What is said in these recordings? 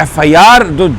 FIR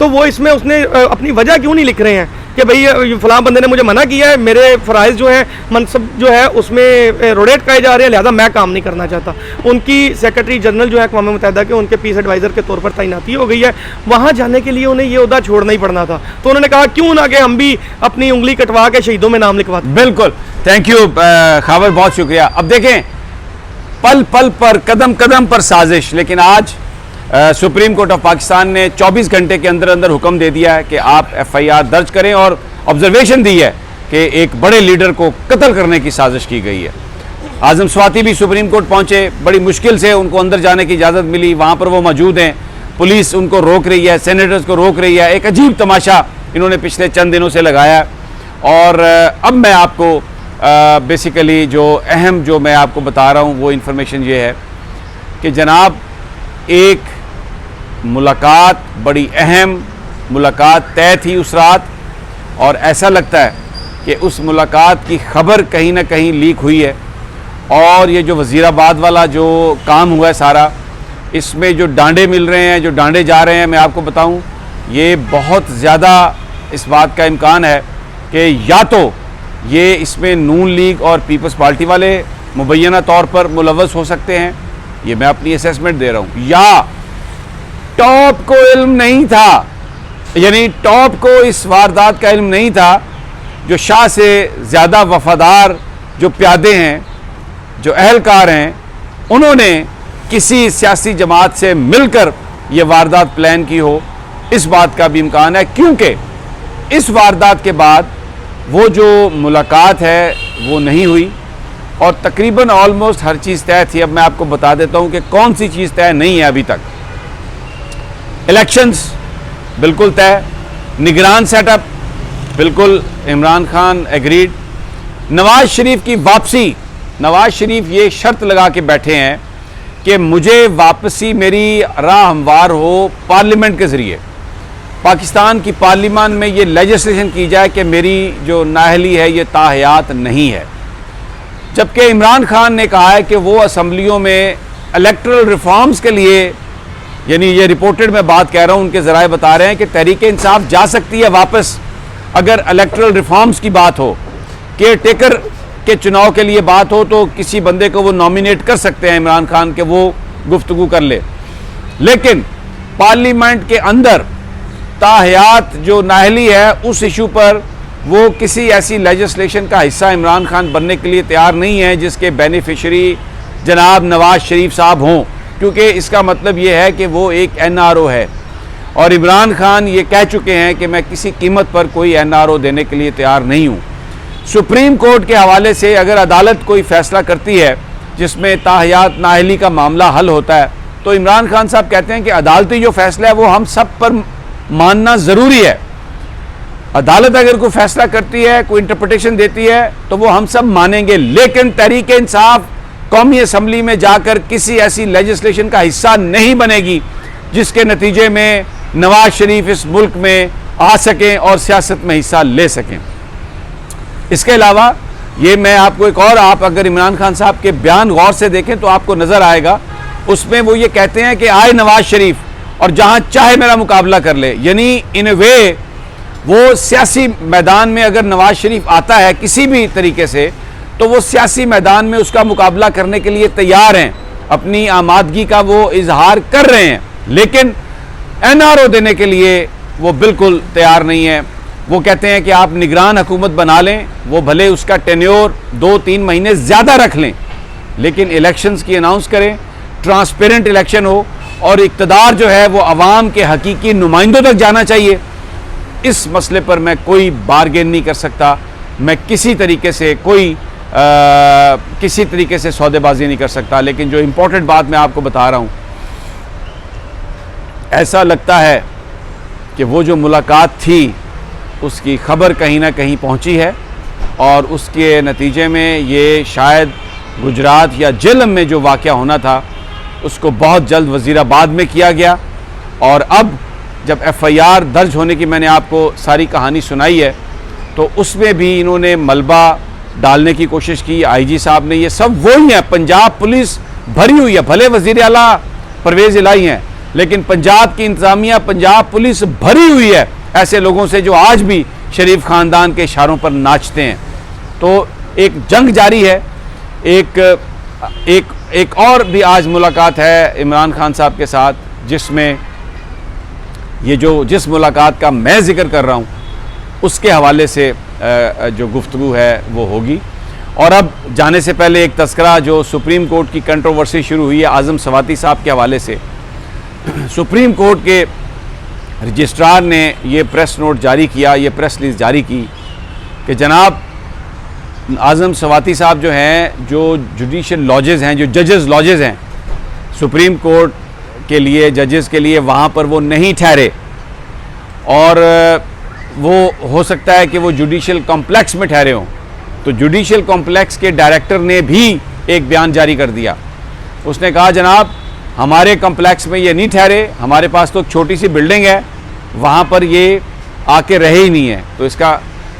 تو وہ اس میں اس نے اپنی وجہ کیوں نہیں لکھ رہے ہیں کہ بھئی فلاں بندے نے مجھے منع کیا ہے, میرے فرائض جو ہیں منصب جو ہے اس میں روڈیٹ کہے جا رہے ہیں, لہذا میں کام نہیں کرنا چاہتا. ان کی سیکرٹری جنرل جو ہے اقوام متحدہ کے, ان کے پیس ایڈوائزر کے طور پر تعیناتی ہو گئی ہے. وہاں جانے کے لیے انہیں یہ عہدہ چھوڑنا ہی پڑنا تھا, تو انہوں نے کہا کیوں نہ کہ ہم بھی اپنی انگلی کٹوا کے شہیدوں میں نام لکھواتے. بالکل, تھینک یو خاور, بہت شکریہ. اب دیکھیں, پل پل پر قدم قدم پر سازش, لیکن آج سپریم کورٹ آف پاکستان نے 24 گھنٹے کے اندر اندر حکم دے دیا ہے کہ آپ ایف آئی آر درج کریں, اور آبزرویشن دی ہے کہ ایک بڑے لیڈر کو قتل کرنے کی سازش کی گئی ہے. اعظم سواتی بھی سپریم کورٹ پہنچے, بڑی مشکل سے ان کو اندر جانے کی اجازت ملی, وہاں پر وہ موجود ہیں, پولیس ان کو روک رہی ہے, سینیٹرز کو روک رہی ہے. ایک عجیب تماشا انہوں نے پچھلے چند دنوں سے لگایا ہے. اور اب میں آپ کو بیسیکلی جو اہم جو میں آپ کو بتا رہا ہوں وہ انفارمیشن یہ ہے کہ جناب ایک ملاقات, بڑی اہم ملاقات طے تھی اس رات, اور ایسا لگتا ہے کہ اس ملاقات کی خبر کہیں نہ کہیں لیک ہوئی ہے. اور یہ جو وزیر آباد والا جو کام ہوا ہے سارا, اس میں جو ڈانڈے مل رہے ہیں, جو ڈانڈے جا رہے ہیں, میں آپ کو بتاؤں یہ بہت زیادہ اس بات کا امکان ہے کہ یا تو یہ اس میں نون لیگ اور پیپلز پارٹی والے مبینہ طور پر ملوث ہو سکتے ہیں, یہ میں اپنی اسیسمنٹ دے رہا ہوں, یا ٹاپ کو علم نہیں تھا, یعنی ٹاپ کو اس واردات کا علم نہیں تھا. جو شاہ سے زیادہ وفادار جو پیادے ہیں, جو اہلکار ہیں, انہوں نے کسی سیاسی جماعت سے مل کر یہ واردات پلان کی ہو, اس بات کا بھی امکان ہے. کیونکہ اس واردات کے بعد وہ جو ملاقات ہے وہ نہیں ہوئی, اور تقریباً آلموسٹ ہر چیز طے تھی. اب میں آپ کو بتا دیتا ہوں کہ کون سی چیز طے نہیں ہے ابھی تک. الیکشنز بالکل طے, نگران سیٹ اپ بالکل عمران خان ایگریڈ. نواز شریف کی واپسی, نواز شریف یہ شرط لگا کے بیٹھے ہیں کہ مجھے واپسی میری راہ ہموار ہو پارلیمنٹ کے ذریعے, پاکستان کی پارلیمان میں یہ لیجسلیشن کی جائے کہ میری جو نااہلی ہے یہ تاحیات نہیں ہے. جبکہ عمران خان نے کہا ہے کہ وہ اسمبلیوں میں الیکٹرل ریفارمز کے لیے, یعنی یہ رپورٹڈ میں بات کہہ رہا ہوں, ان کے ذرائع بتا رہے ہیں کہ تحریک انصاف جا سکتی ہے واپس اگر الیکٹرل ریفارمز کی بات ہو, کیئر ٹیکر کے چناؤ کے لیے بات ہو, تو کسی بندے کو وہ نامینیٹ کر سکتے ہیں عمران خان کہ وہ گفتگو کر لے. لیکن پارلیمنٹ کے اندر تاحیات جو نااہلی ہے اس ایشو پر وہ کسی ایسی لیجسلیشن کا حصہ عمران خان بننے کے لیے تیار نہیں ہے جس کے بینیفیشری جناب نواز شریف صاحب ہوں, کیونکہ اس کا مطلب یہ ہے کہ وہ ایک این آر او ہے, اور عمران خان یہ کہہ چکے ہیں کہ میں کسی قیمت پر کوئی این آر او دینے کے لیے تیار نہیں ہوں. سپریم کورٹ کے حوالے سے اگر عدالت کوئی فیصلہ کرتی ہے جس میں تاحیات نااہلی کا معاملہ حل ہوتا ہے, تو عمران خان صاحب کہتے ہیں کہ عدالتی جو فیصلہ ہے وہ ہم سب پر ماننا ضروری ہے. عدالت اگر کوئی فیصلہ کرتی ہے, کوئی انٹرپریٹیشن دیتی ہے, تو وہ ہم سب مانیں گے. لیکن تحریک انصاف قومی اسمبلی میں جا کر کسی ایسی لیجسلیشن کا حصہ نہیں بنے گی جس کے نتیجے میں نواز شریف اس ملک میں آ سکیں اور سیاست میں حصہ لے سکیں. اس کے علاوہ یہ میں آپ کو ایک اور, آپ اگر عمران خان صاحب کے بیان غور سے دیکھیں تو آپ کو نظر آئے گا, اس میں وہ یہ کہتے ہیں کہ آئے نواز شریف اور جہاں چاہے میرا مقابلہ کر لے. یعنی ان اے وے وہ سیاسی میدان میں اگر نواز شریف آتا ہے کسی بھی طریقے سے, تو وہ سیاسی میدان میں اس کا مقابلہ کرنے کے لیے تیار ہیں, اپنی آمادگی کا وہ اظہار کر رہے ہیں, لیکن این آر او دینے کے لیے وہ بالکل تیار نہیں ہے. وہ کہتے ہیں کہ آپ نگران حکومت بنا لیں, وہ بھلے اس کا ٹینیور 2-3 مہینے زیادہ رکھ لیں, لیکن الیکشنز کی اناؤنس کریں, ٹرانسپیرنٹ الیکشن ہو, اور اقتدار جو ہے وہ عوام کے حقیقی نمائندوں تک جانا چاہیے. اس مسئلے پر میں کوئی بارگین نہیں کر سکتا, میں کسی طریقے سے سودے بازی نہیں کر سکتا. لیکن جو امپورٹنٹ بات میں آپ کو بتا رہا ہوں, ایسا لگتا ہے کہ وہ جو ملاقات تھی اس کی خبر کہیں نہ کہیں پہنچی ہے, اور اس کے نتیجے میں یہ شاید گجرات یا جہلم میں جو واقعہ ہونا تھا اس کو بہت جلد وزیر آباد میں کیا گیا. اور اب جب ایف آئی آر درج ہونے کی میں نے آپ کو ساری کہانی سنائی ہے, تو اس میں بھی انہوں نے ملبہ ڈالنے کی کوشش کی, آئی جی صاحب نے. یہ سب وہی ہیں, پنجاب پولیس بھری ہوئی ہے, بھلے وزیر اعلیٰ پرویز الہی ہیں, لیکن پنجاب کی انتظامیہ، پنجاب پولیس بھری ہوئی ہے ایسے لوگوں سے جو آج بھی شریف خاندان کے اشاروں پر ناچتے ہیں. تو ایک جنگ جاری ہے. ایک اور بھی آج ملاقات ہے عمران خان صاحب کے ساتھ، جس میں جس ملاقات کا میں ذکر کر رہا ہوں اس کے حوالے سے جو گفتگو ہے وہ ہوگی. اور اب جانے سے پہلے ایک تذکرہ جو سپریم کورٹ کی کنٹروورسی شروع ہوئی ہے اعظم سواتی صاحب کے حوالے سے. سپریم کورٹ کے رجسٹرار نے یہ پریس نوٹ جاری کیا، یہ پریس ریلیز جاری کی کہ جناب اعظم سواتی صاحب جو ہیں، جو جوڈیشل لاجز ہیں، جو ججز لاجز ہیں سپریم کورٹ کے لیے، ججز کے لیے، وہاں پر وہ نہیں ٹھہرے، اور وہ ہو سکتا ہے کہ وہ جوڈیشل کمپلیکس میں ٹھہرے ہوں. تو جوڈیشل کمپلیکس کے ڈائریکٹر نے بھی ایک بیان جاری کر دیا. اس نے کہا جناب ہمارے کمپلیکس میں یہ نہیں ٹھہرے، ہمارے پاس تو ایک چھوٹی سی بلڈنگ ہے، وہاں پر یہ آ کے رہے ہی نہیں ہے. تو اس کا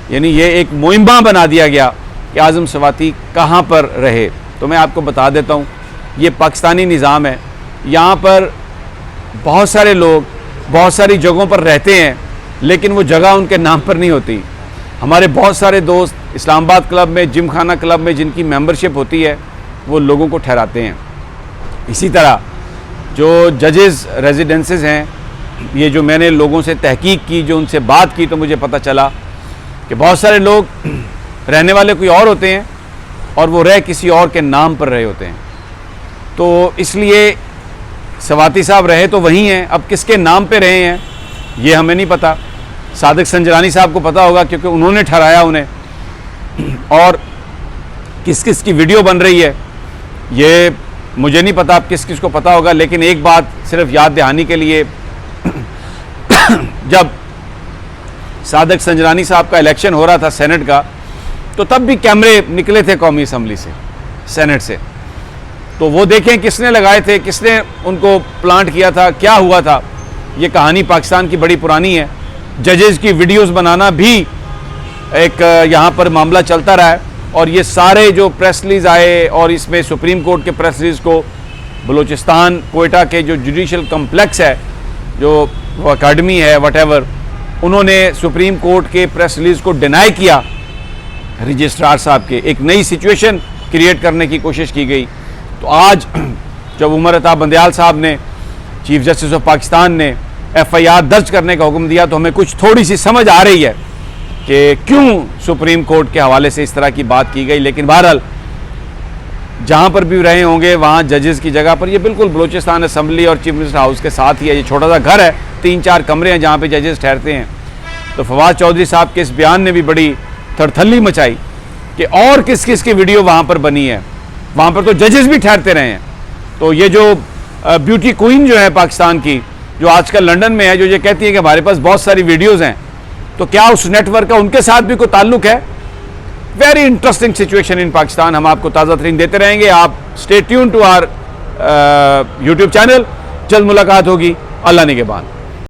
یعنی یہ ایک مہمہ بنا دیا گیا کہ اعظم سواتی کہاں پر رہے. تو میں آپ کو بتا دیتا ہوں، یہ پاکستانی نظام ہے. یہاں پر بہت سارے لوگ بہت ساری جگہوں پر رہتے ہیں، لیکن وہ جگہ ان کے نام پر نہیں ہوتی. ہمارے بہت سارے دوست اسلام آباد کلب میں، جم خانہ کلب میں جن کی ممبرشپ ہوتی ہے، وہ لوگوں کو ٹھہراتے ہیں. اسی طرح جو ججز ریزیڈنسز ہیں، یہ جو میں نے لوگوں سے تحقیق کی، جو ان سے بات کی، تو مجھے پتہ چلا کہ بہت سارے لوگ رہنے والے کوئی اور ہوتے ہیں اور وہ رہ کسی اور کے نام پر رہے ہوتے ہیں. تو اس لیے سواتی صاحب رہے تو وہیں ہیں، اب کس کے نام پہ رہے ہیں یہ ہمیں نہیں پتہ. صادق سنجرانی صاحب کو پتہ ہوگا کیونکہ انہوں نے ٹھہرایا انہیں. اور کس کس کی ویڈیو بن رہی ہے یہ مجھے نہیں پتا، اب کس کس کو پتہ ہوگا. لیکن ایک بات صرف یاد دہانی کے لیے، جب صادق سنجرانی صاحب کا الیکشن ہو رہا تھا سینٹ کا، تو تب بھی کیمرے نکلے تھے قومی اسمبلی سے، سینٹ سے. تو وہ دیکھیں کس نے لگائے تھے، کس نے ان کو پلانٹ کیا تھا، کیا ہوا تھا. یہ کہانی پاکستان کی بڑی پرانی ہے. ججز کی ویڈیوز بنانا بھی ایک یہاں پر معاملہ چلتا رہا ہے. اور یہ سارے جو پریس ریلیز آئے، اور اس میں سپریم کورٹ کے پریس ریلیز کو بلوچستان کوئٹہ کے جو جوڈیشل کمپلیکس ہے، جو اکیڈمی ہے، واٹ ایور، انہوں نے سپریم کورٹ کے پریس ریلیز کو ڈینائی کیا رجسٹرار صاحب کے. ایک نئی سچویشن کریٹ کرنے کی کوشش کی گئی. تو آج جب عمر عطا بندیال صاحب نے، چیف جسٹس آف پاکستان نے FIR درج کرنے کا حکم دیا، تو ہمیں کچھ تھوڑی سی سمجھ آ رہی ہے کہ کیوں سپریم کورٹ کے حوالے سے اس طرح کی بات کی گئی. لیکن بہرحال جہاں پر بھی رہے ہوں گے وہاں ججز کی جگہ پر، یہ بالکل بلوچستان اسمبلی اور چیف منسٹر ہاؤس کے ساتھ ہی ہے. یہ چھوٹا سا گھر ہے، 3-4 کمرے ہیں جہاں پہ ججز ٹھہرتے ہیں. تو فواد چودھری صاحب کے اس بیان نے بھی بڑی تھرتھلی مچائی کہ اور کس کس کی ویڈیو وہاں پر بنی ہے. وہاں پر تو ججز بھی ٹھہرتے رہے ہیں. تو یہ جو بیوٹی کوئین جو ہے پاکستان کی، جو آج کل لنڈن میں ہے، جو یہ کہتی ہے کہ ہمارے پاس بہت ساری ویڈیوز ہیں، تو کیا اس نیٹ ورک کا ان کے ساتھ بھی کوئی تعلق ہے؟ Very interesting situation in Pakistan. ہم آپ کو تازہ ترین دیتے رہیں گے. آپ stay tune to our YouTube channel. جلد ملاقات ہوگی. اللہ نگہبان.